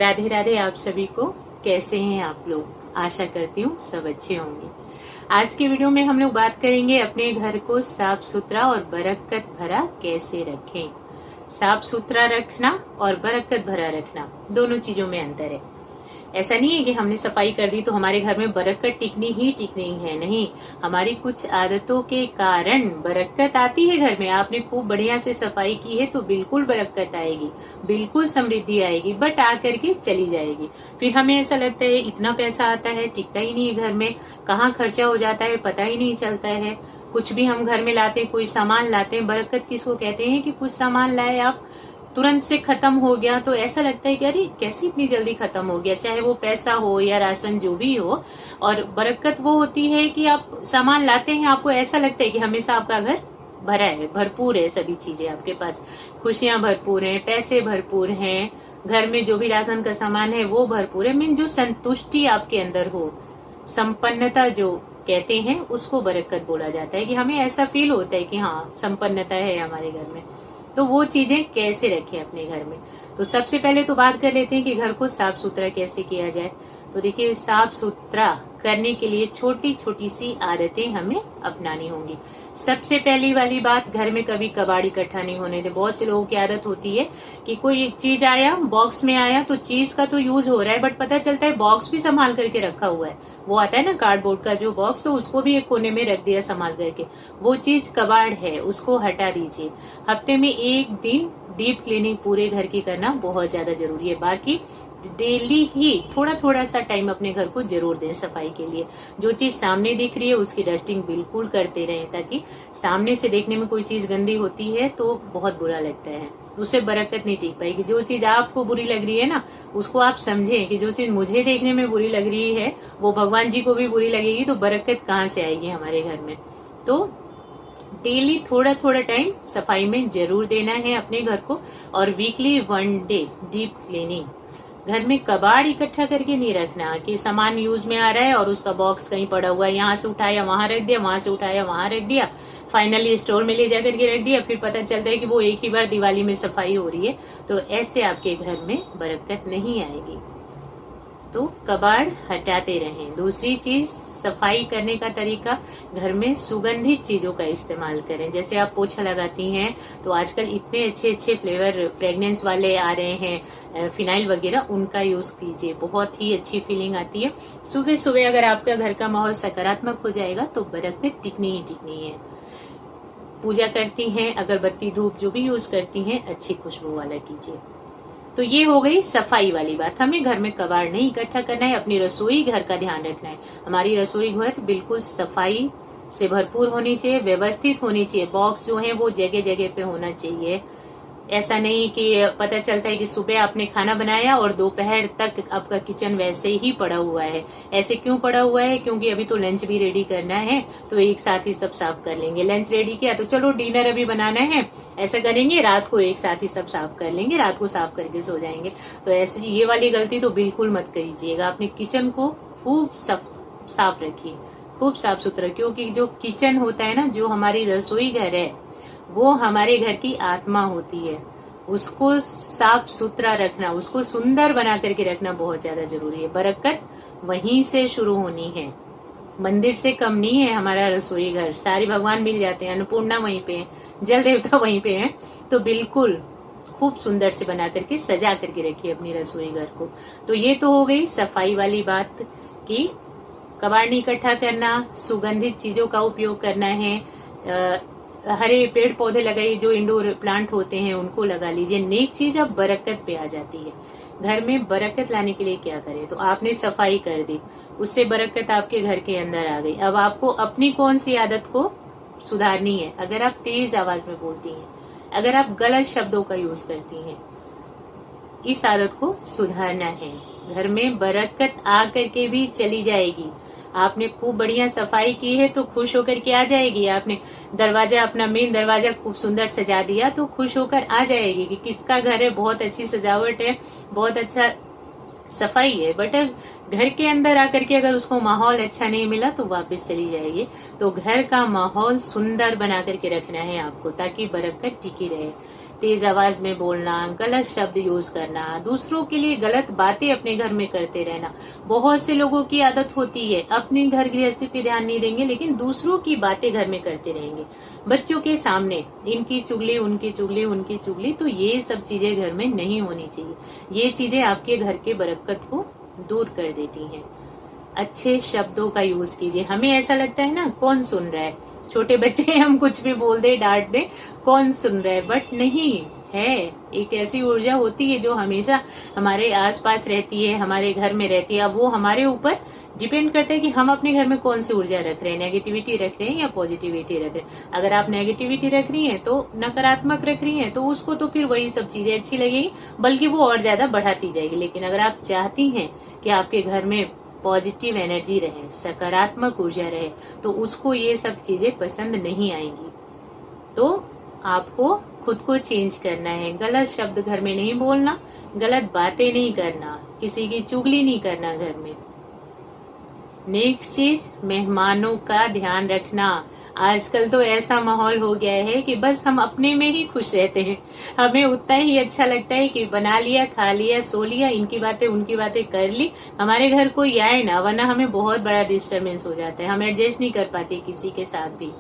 राधे राधे आप सभी को। कैसे हैं आप लोग? आशा करती हूँ सब अच्छे होंगे। आज की वीडियो में हम लोग बात करेंगे अपने घर को साफ सुथरा और बरकत भरा कैसे रखें। साफ सुथरा रखना और बरकत भरा रखना दोनों चीजों में अंतर है। ऐसा नहीं है कि हमने सफाई कर दी तो हमारे घर में बरकत टिकनी है, नहीं। हमारी कुछ आदतों के कारण बरकत आती है घर में। आपने खूब बढ़िया से सफाई की है तो बिल्कुल बरकत आएगी, बिल्कुल समृद्धि आएगी, बट आकर के चली जाएगी। फिर हमें ऐसा लगता है इतना पैसा आता है, टिकता ही नहीं है घर में, कहाँ खर्चा हो जाता है पता ही नहीं चलता है। कुछ भी हम घर में लाते हैं, कोई सामान लाते हैं, बरकत किसको कहते हैं कि कुछ सामान लाए आप तुरंत से खत्म हो गया तो ऐसा लगता है कि अरे कैसे इतनी जल्दी खत्म हो गया, चाहे वो पैसा हो या राशन जो भी हो। और बरकत वो होती है कि आप सामान लाते हैं, आपको ऐसा लगता है कि हमेशा आपका घर भरा है, भरपूर है, सभी चीजें आपके पास, खुशियां भरपूर हैं, पैसे भरपूर हैं, घर में जो भी राशन का सामान है वो भरपूर है। मीन जो संतुष्टि आपके अंदर हो, संपन्नता जो कहते हैं उसको बरकत बोला जाता है। कि हमें ऐसा फील होता है कि हाँ संपन्नता है हमारे घर में। तो वो चीजें कैसे रखें अपने घर में, तो सबसे पहले तो बात कर लेते हैं कि घर को साफ सुथरा कैसे किया जाए। तो देखिए, साफ सुथरा करने के लिए छोटी छोटी सी आदतें हमें अपनानी होंगी। सबसे पहली वाली बात, घर में कभी कबाड़ इकट्ठा नहीं होने दे। बहुत से लोगों की आदत होती है कि कोई एक चीज आया, बॉक्स में आया, तो चीज का तो यूज हो रहा है बट पता चलता है बॉक्स भी संभाल करके रखा हुआ है। वो आता है ना कार्डबोर्ड का जो बॉक्स, तो उसको भी एक कोने में रख दिया संभाल करके। वो चीज कबाड़ है, उसको हटा दीजिए। हफ्ते में एक दिन डीप क्लीनिंग पूरे घर की करना बहुत ज्यादा जरूरी है। बाकी डेली ही थोड़ा थोड़ा सा टाइम अपने घर को जरूर दें सफाई के लिए। जो चीज सामने दिख रही है उसकी डस्टिंग बिल्कुल करते रहें, ताकि सामने से देखने में कोई चीज गंदी होती है तो बहुत बुरा लगता है, उससे बरकत नहीं टिक पाएगी। जो चीज आपको बुरी लग रही है ना, उसको आप समझें कि जो चीज मुझे देखने में बुरी लग रही है वो भगवान जी को भी बुरी लगेगी, तो बरकत कहाँ से आएगी हमारे घर में। तो डेली थोड़ा थोड़ा टाइम सफाई में जरूर देना है अपने घर को। और वीकली 1 डे डीप क्लीनिंग। घर में कबाड़ इकट्ठा करके नहीं रखना कि सामान यूज में आ रहा है और उसका बॉक्स कहीं पड़ा हुआ है, यहाँ से उठाया वहां रख दिया, वहां से उठाया वहां रख दिया, फाइनली स्टोर में ले जाकर के रख दिया, फिर पता चलता है कि वो एक ही बार दिवाली में सफाई हो रही है। तो ऐसे आपके घर में बरकत नहीं आएगी। तो कबाड़ हटाते रहें। दूसरी चीज, सफाई करने का तरीका, घर में सुगंधित चीजों का इस्तेमाल करें। जैसे आप पोछा लगाती हैं तो आजकल इतने अच्छे अच्छे फ्लेवर फ्रेग्रेंस वाले आ रहे हैं, फिनाइल वगैरह, उनका यूज कीजिए, बहुत ही अच्छी फीलिंग आती है। सुबह सुबह अगर आपका घर का माहौल सकारात्मक हो जाएगा तो बरकत टिकनी ही टिकनी है। पूजा करती हैं, अगरबत्ती धूप जो भी यूज करती हैं, अच्छी खुशबू वाला कीजिए। तो ये हो गई सफाई वाली बात। हमें घर में कबाड़ नहीं इकट्ठा करना है, अपनी रसोई घर का ध्यान रखना है। हमारी रसोई घर बिल्कुल सफाई से भरपूर होनी चाहिए, व्यवस्थित होनी चाहिए। बॉक्स जो है वो जगह जगह पे होना चाहिए। ऐसा नहीं कि पता चलता है कि सुबह आपने खाना बनाया और दोपहर तक आपका किचन वैसे ही पड़ा हुआ है। ऐसे क्यों पड़ा हुआ है? क्योंकि अभी तो लंच भी रेडी करना है, तो एक साथ ही सब साफ कर लेंगे। लंच रेडी किया तो चलो डिनर अभी बनाना है, ऐसा करेंगे, रात को एक साथ ही सब साफ कर लेंगे, रात को साफ करके सो जाएंगे। तो ऐसी ये वाली गलती तो बिल्कुल मत करिएगा। अपने किचन को खूब साफ रखिए, खूब साफ सुथरा, क्योंकि जो किचन होता है ना, जो हमारी रसोई घर है, वो हमारे घर की आत्मा होती है। उसको साफ सुथरा रखना, उसको सुंदर बना करके रखना बहुत ज्यादा जरूरी है। बरकत वहीं से शुरू होनी है, मंदिर से कम नहीं है हमारा रसोई घर। सारे भगवान मिल जाते हैं, अन्नपूर्णा वहीं पे है, जल देवता वहीं पे है। तो बिल्कुल खूब सुंदर से बना करके सजा करके रखिए अपनी रसोई घर को। तो ये तो हो गई सफाई वाली बात कि कबाड़ नहीं इकट्ठा करना, सुगंधित चीजों का उपयोग करना है, हरे पेड़ पौधे लगाइए, जो इंडोर प्लांट होते हैं उनको लगा लीजिए। नेक चीज अब बरकत पे आ जाती है। घर में बरकत लाने के लिए क्या करें? तो आपने सफाई कर दी, उससे बरकत आपके घर के अंदर आ गई। अब आपको अपनी कौन सी आदत को सुधारनी है? अगर आप तेज आवाज में बोलती हैं, अगर आप गलत शब्दों का यूज करती हैं, इस आदत को सुधारना है। घर में बरकत आ करके भी चली जाएगी। आपने खूब बढ़िया सफाई की है तो खुश होकर के आ जाएगी। आपने दरवाजा, अपना मेन दरवाजा खूब सुंदर सजा दिया तो खुश होकर आ जाएगी कि किसका घर है, बहुत अच्छी सजावट है, बहुत अच्छा सफाई है। बट घर के अंदर आकर के अगर उसको माहौल अच्छा नहीं मिला तो वापस चली जाएगी। तो घर का माहौल सुंदर बना करके रखना है आपको, ताकि बरकत टिकी रहे। तेज आवाज में बोलना, गलत शब्द यूज करना, दूसरों के लिए गलत बातें अपने घर में करते रहना। बहुत से लोगों की आदत होती है अपनी घर गृहस्थी पे ध्यान नहीं देंगे लेकिन दूसरों की बातें घर में करते रहेंगे, बच्चों के सामने इनकी चुगली उनकी चुगली उनकी चुगली। तो ये सब चीजें घर में नहीं होनी चाहिए। ये चीजें आपके घर के बरकत को दूर कर देती हैं। अच्छे शब्दों का यूज कीजिए। हमें ऐसा लगता है ना कौन सुन रहा है, छोटे बच्चे हम कुछ भी बोल दे डांट दे कौन सुन रहा है, बट नहीं है। एक ऐसी ऊर्जा होती है जो हमेशा हमारे आसपास रहती है, हमारे घर में रहती है। अब वो हमारे ऊपर डिपेंड करता है कि हम अपने घर में कौन सी ऊर्जा रख रहे हैं, नेगेटिविटी रख रहे हैं या पॉजिटिविटी रख रहे हैं। अगर आप नेगेटिविटी रख रही हैं तो नकारात्मक रख रही हैं तो उसको तो फिर वही सब चीजें अच्छी लगेगी, बल्कि वो और ज्यादा बढ़ाती जाएगी। लेकिन अगर आप चाहती हैं कि आपके घर में पॉजिटिव एनर्जी रहे, सकारात्मक ऊर्जा रहे, तो उसको ये सब चीजें पसंद नहीं आएंगी। तो आपको खुद को चेंज करना है। गलत शब्द घर में नहीं बोलना, गलत बातें नहीं करना, किसी की चुगली नहीं करना घर में। नेक्स्ट चीज, मेहमानों का ध्यान रखना। आजकल तो ऐसा माहौल हो गया है कि बस हम अपने में ही खुश रहते हैं। हमें उतना ही अच्छा लगता है कि बना लिया, खा लिया, सो लिया, इनकी बातें उनकी बातें कर ली, हमारे घर कोई आए ना, वरना हमें बहुत बड़ा डिस्टरबेंस हो जाता है। हम एडजस्ट नहीं कर पाते किसी के साथ भी।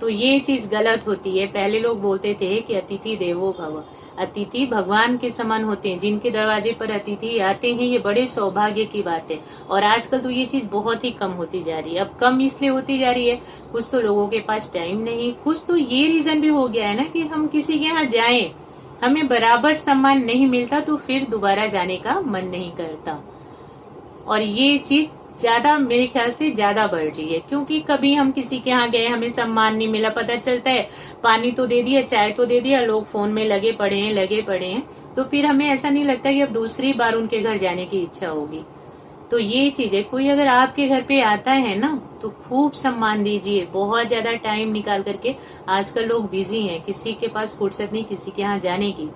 तो ये चीज गलत होती है। पहले लोग बोलते थे कि अतिथि देवो भव, अतिथि भगवान के समान होते हैं। जिनके दरवाजे पर अतिथि आते हैं ये बड़े सौभाग्य की बात है। और आजकल तो ये चीज बहुत ही कम होती जा रही है। अब कम इसलिए होती जा रही है, कुछ तो लोगों के पास टाइम नहीं, कुछ तो ये रीजन भी हो गया है ना कि हम किसी के यहाँ जाएं, हमें बराबर सम्मान नहीं मिलता तो फिर दोबारा जाने का मन नहीं करता। और ये चीज ज्यादा मेरे ख्याल से ज्यादा बढ़ रही है, क्योंकि कभी हम किसी के यहाँ गए, हमें सम्मान नहीं मिला, पता चलता है पानी तो दे दिया, चाय तो दे दिया, लोग फोन में लगे पड़े हैं, तो फिर हमें ऐसा नहीं लगता कि अब दूसरी बार उनके घर जाने की इच्छा होगी। तो ये चीज है, कोई अगर आपके घर पे आता है ना तो खूब सम्मान दीजिए, बहुत ज्यादा टाइम निकाल करके। आजकल लोग बिजी हैं, किसी के पास फुर्सत नहीं किसी के यहाँ जाने की।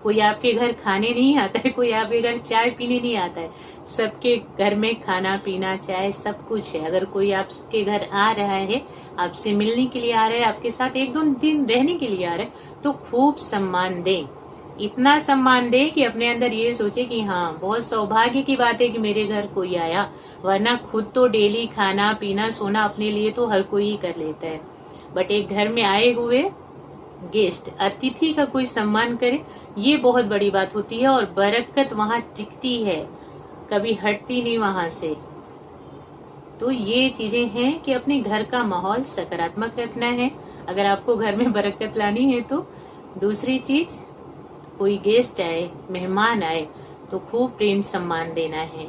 कोई आपके घर खाने नहीं आता है, कोई आपके घर चाय पीने नहीं आता है। सबके घर में खाना पीना चाय सब कुछ है। अगर कोई आपके घर आ रहा है, आपसे मिलने के लिए आ रहा है, आपके साथ एक दो दिन रहने के लिए आ रहा है, तो खूब सम्मान दें। इतना सम्मान दे कि अपने अंदर ये सोचे कि हाँ बहुत सौभाग्य की बात है कि मेरे घर कोई आया, वरना खुद तो डेली खाना पीना सोना अपने लिए तो हर कोई ही कर लेता है। बट एक घर में आए हुए गेस्ट, अतिथि का कोई सम्मान करे, ये बहुत बड़ी बात होती है। और बरकत वहाँ टिकती है, कभी हटती नहीं वहां से। तो ये चीजें हैं कि अपने घर का माहौल सकारात्मक रखना है अगर आपको घर में बरकत लानी है तो। दूसरी चीज, कोई गेस्ट आए, मेहमान आए, तो खूब प्रेम सम्मान देना है।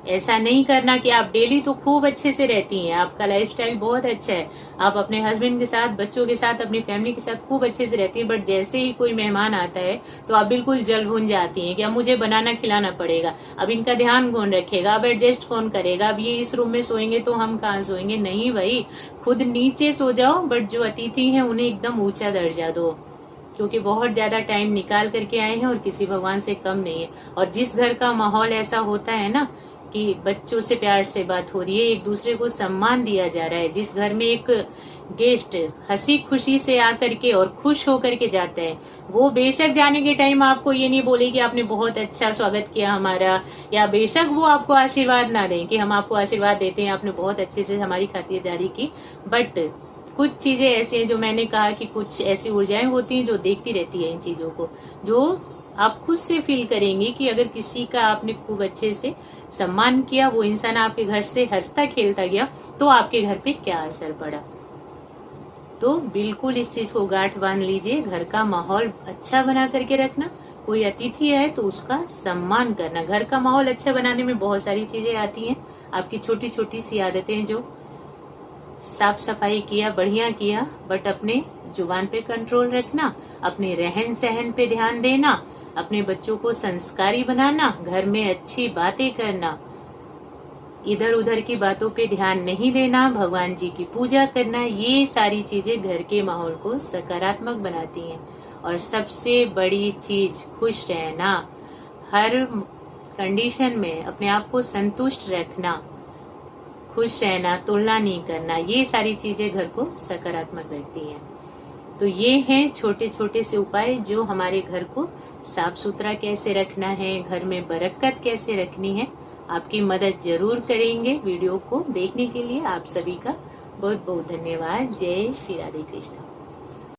ऐसा नहीं करना कि आप डेली तो खूब अच्छे से रहती हैं, आपका लाइफस्टाइल बहुत अच्छा है, आप अपने हस्बैंड के साथ, बच्चों के साथ, अपनी फैमिली के साथ खूब अच्छे से रहती हैं, बट जैसे ही कोई मेहमान आता है तो आप बिल्कुल जल भुन जाती हैं कि अब मुझे बनाना खिलाना पड़ेगा, अब इनका ध्यान कौन रखेगा, अब एडजस्ट कौन करेगा, अब ये इस रूम में सोएंगे तो हम कहाँ सोएंगे। नहीं भाई, खुद नीचे सो जाओ, बट जो अतिथि है उन्हें एकदम ऊंचा दर्जा दो, क्योंकि बहुत ज्यादा टाइम निकाल करके आए हैं और किसी भगवान से कम नहीं है। और जिस घर का माहौल ऐसा होता है ना कि बच्चों से प्यार से बात हो रही है, एक दूसरे को सम्मान दिया जा रहा है, जिस घर में एक गेस्ट हंसी खुशी से आकर के और खुश होकर के जाता है, वो बेशक जाने के टाइम आपको ये नहीं बोले कि आपने बहुत अच्छा स्वागत किया हमारा, या बेशक वो आपको आशीर्वाद ना दें कि हम आपको आशीर्वाद देते हैं आपने बहुत अच्छे से हमारी खातिरदारी की। बट कुछ चीजें ऐसी हैं जो मैंने कहा कि कुछ ऐसी ऊर्जाएं होती हैं जो देखती रहती है इन चीजों को, जो आप खुद से फील करेंगे कि अगर किसी का आपने खूब अच्छे से सम्मान किया, वो इंसान आपके घर से हंसता खेलता गया, तो आपके घर पे क्या असर पड़ा। तो बिल्कुल इस चीज को गांठ बांध लीजिए, घर का माहौल अच्छा बना करके रखना। कोई अतिथि है तो उसका सम्मान करना। घर का माहौल अच्छा बनाने में बहुत सारी चीजें आती हैं, आपकी छोटी छोटी सी आदतें, जो साफ सफाई किया, बढ़िया किया, बट अपने जुबान पे कंट्रोल रखना, अपने रहन सहन पे ध्यान देना, अपने बच्चों को संस्कारी बनाना, घर में अच्छी बातें करना, इधर उधर की बातों पे ध्यान नहीं देना, भगवान जी की पूजा करना, ये सारी चीजें घर के माहौल को सकारात्मक बनाती हैं। और सबसे बड़ी चीज, खुश रहना, हर कंडीशन में अपने आप को संतुष्ट रखना, खुश रहना, तुलना नहीं करना, ये सारी चीजें घर को सकारात्मक रखती हैं। तो ये हैं छोटे छोटे से उपाय जो हमारे घर को साफ सुथरा कैसे रखना है, घर में बरकत कैसे रखनी है, आपकी मदद जरूर करेंगे। वीडियो को देखने के लिए आप सभी का बहुत बहुत धन्यवाद। जय श्री राधे कृष्ण।